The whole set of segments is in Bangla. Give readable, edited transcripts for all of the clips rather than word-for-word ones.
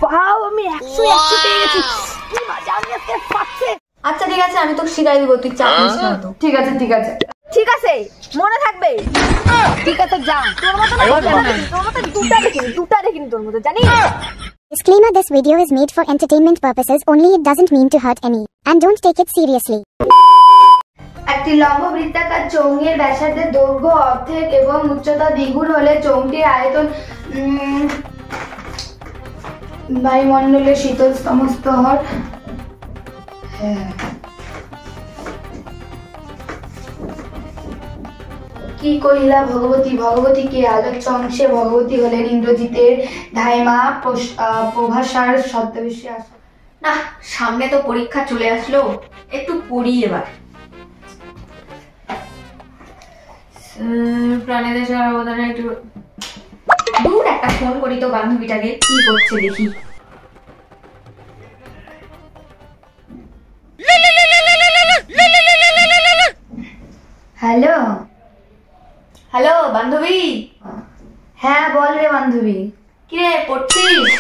বাও আমি 100 পেয়ে গেছি। কি মজা, আমি আজকে পাচ্ছি। আচ্ছা ঠিক আছে, আমি তোকে শিখাই দিব, তুই চাপ নিস না তো। ঠিক আছে ঠিক আছে ঠিক আছে, মনে থাকবে। ঠিক আছে যা, তোর মতো না, তোর মতো দুটা দেখিনি তোর মতো, জানিস? Disclaimer: this video is made for entertainment purposes only. It doesn't mean to hurt any. And don't take it seriously. একটি লম্ব বৃত্তাকার চৌঙের ব্যাসার্ধের দৈর্ঘ্য অর্ধেক এবং উচ্চতা দ্বিগুণ হলে চৌংটির আয়তন বায়ুমণ্ডলের শীতলতম স্তর। কি কহিলা ভগবতী? ভগবতী কে? আলোচ্য অংশে ভগবতী হলেন ইন্দ্রজিতের ধাইমা প্রভাসার ছদ্মবেশী আসা। না, সামনে তো পরীক্ষা চলে আসলো, একটু পড়ি এবার। প্রাণীদের সেবার অবদানে একটু দূর একটা ফোন করি তো বান্ধবীটাকে, কি করছে দেখি। হ্যালো হ্যালো বান্ধবী। হ্যাঁ বল রে বান্ধবী। কি রে, পড়ছিস?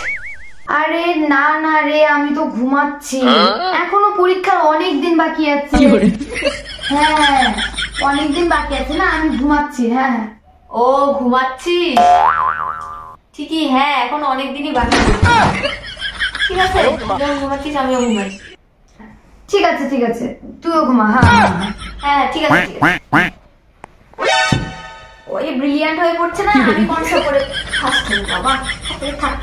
আরে না না রে, আমি তো ঘুমাচ্ছি, এখনো পরীক্ষার অনেক দিন বাকি আছে। হ্যাঁ অনেক দিন বাকি আছে না, আমি ঘুমাচ্ছি। হ্যাঁ ও ঘুমাচ্ছিস, ঠিকই, হ্যাঁ এখন অনেক দিনই বাকি। ঠিক আছে, যখন ঘুমাচ্ছিস আমিও ঘুমাই। ঠিক আছে ঠিক আছে, তুইও ঘুমা। হ্যাঁ হ্যাঁ ঠিক আছে ঠিক আছে। ওই ব্রিলিয়ান্ট হয়ে পড়ছে না, আমি কনসেপ্ট করে ফার্স্ট হই বাবা। থাক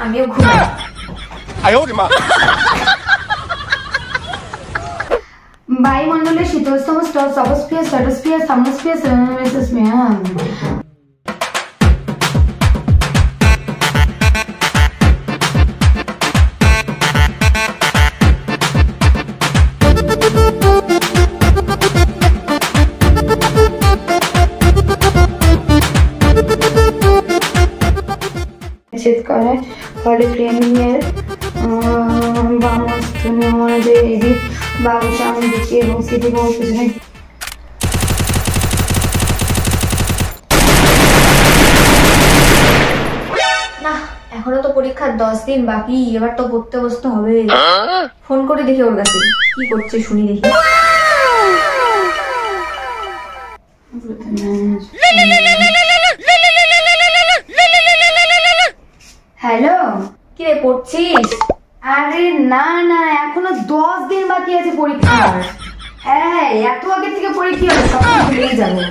আমিও ঘুমাই। বায়ুমণ্ডলের শীতলতম স্তর ট্রপোস্ফিয়ার, স্ট্র্যাটোস্ফিয়ার, থার্মোস্ফিয়ার, মেসোস্ফিয়ার। শীতকালে ফলে প্রেমিয়ের বামস্থনে আমাদের এদিক বাবু সামনে দিকে এবং সিটি পৌঁছে। না, এখনো তো পরীক্ষার 10 দিন বাকি, এবার তো পড়তে বসতে হবে। ফোন করে দেখি ওর কাছে, কি করছে শুনি দেখি। হ্যালো, কি রে, পড়ছিস? আরে না না, এখনো 10 দিন বাকি আছে পরীক্ষার। হ্যাঁ এত আগে থেকে পরীক্ষা হবে, সব ভুলে যাবো।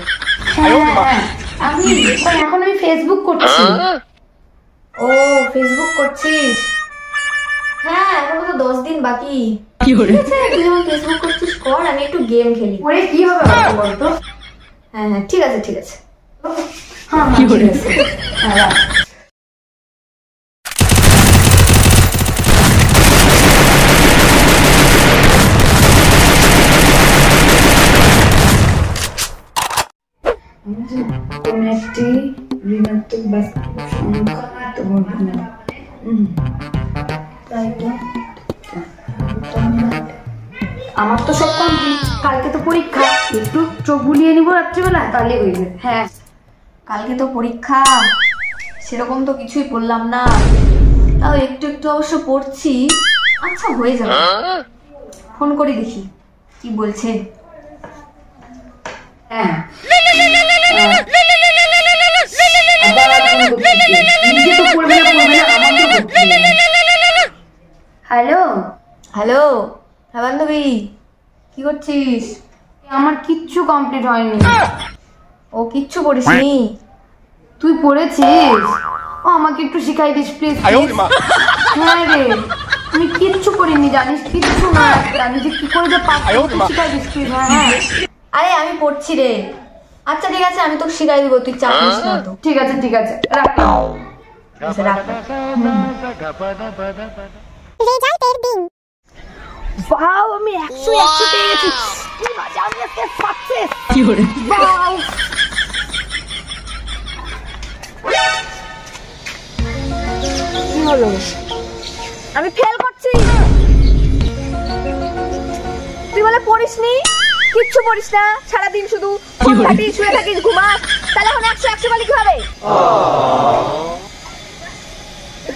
হ্যাঁ এখন আমি ফেসবুক করছি। ও ফেসবুক করছিস? হ্যাঁ এখনো তো 10 দিন বাকি। ঠিক আছে, তুই যখন ফেসবুক করছিস কর, আমি একটু গেম খেলি। ওরে কি হবে বলতো? হ্যাঁ হ্যাঁ ঠিক আছে ঠিক আছে। হ্যাঁ ঠিক আছে, হ্যাঁ। কোন একটি ঋণাত্মক বাস্তব সংখ্যা আমার তো সব কমপ্লিট। কালকে তো পরীক্ষা, একটু চোখ বুলিয়ে নিবো রাত্রিবেলা, তাহলে হয়ে যাবে। হ্যাঁ কালকে তো পরীক্ষা, সেরকম তো কিছুই পড়লাম না, তাও একটু একটু অবশ্য পড়ছি। আচ্ছা হয়ে যাবে, ফোন করি দেখি কি বলছে। হ্যাঁ হ্যালো হ্যালো, হ্যাঁ বান্ধবী, কি করছিস? আমার কিচ্ছু কমপ্লিট হয়নি। ও কিচ্ছু পড়িসনি? তুই পড়েছিস? ও আমাকে একটু শিখাই দিস প্লিজ। হ্যাঁ রে, আমি কিচ্ছু করিনি জানিস, কিচ্ছু না, আমি যে কি করে যে পারছি শিখাই দিস প্লিজ। হ্যাঁ আরে আমি পড়ছি রে। আচ্ছা ঠিক আছে, আমি তোকে শিখাই দিব, তুই চাপ নিস না তো। ঠিক আছে ঠিক আছে, রাখলাম। রেজাল্টের দিন। বাও আমি 100 পেয়ে গেছি। কি মজা, আমি আজকে পাচ্ছি। কি হলো? বাও কি হলো? আমি ফেল করছি। তুই বলে পড়িসনি? কিচ্ছু পড়িস না, সারাদিন শুধু শুয়ে থাকিস, ঘুমাস, তাহলে এখন 100 বলি কিভাবে?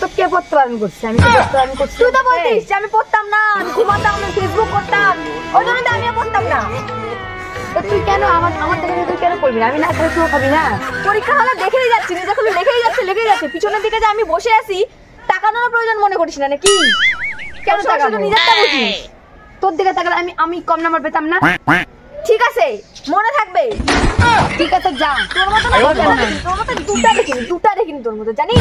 তো কে পড়তে বারণ করছে? আমি তো পড়তে বারণ করছি। তুই তো বলতিস যে আমি পড়তাম না, আমি ঘুমাতাম, আমি ফেসবুক করতাম, ওই জন্য তো আমিও পড়তাম না। তো তুই কেন আমার থেকে তুই কেন পড়বি না? আমি না খেলে তুইও খাবি না? পরীক্ষা হলে দেখেই যাচ্ছি, নিজে খুলে লেখেই যাচ্ছে। পিছনের দিকে যে আমি বসে আছি তাকানোর প্রয়োজন মনে করিস না নাকি? কেন তাকাবো? শুধু নিজেরটা বুঝিস। তোর দিকে তাকালে আমি কম নাম্বার পেতাম না? ঠিক আছে, মনে থাকবে। ঠিক আছে, যা। তোর মতো না, তোর মতো দুটা দেখিনি তোর মতো, জানিস?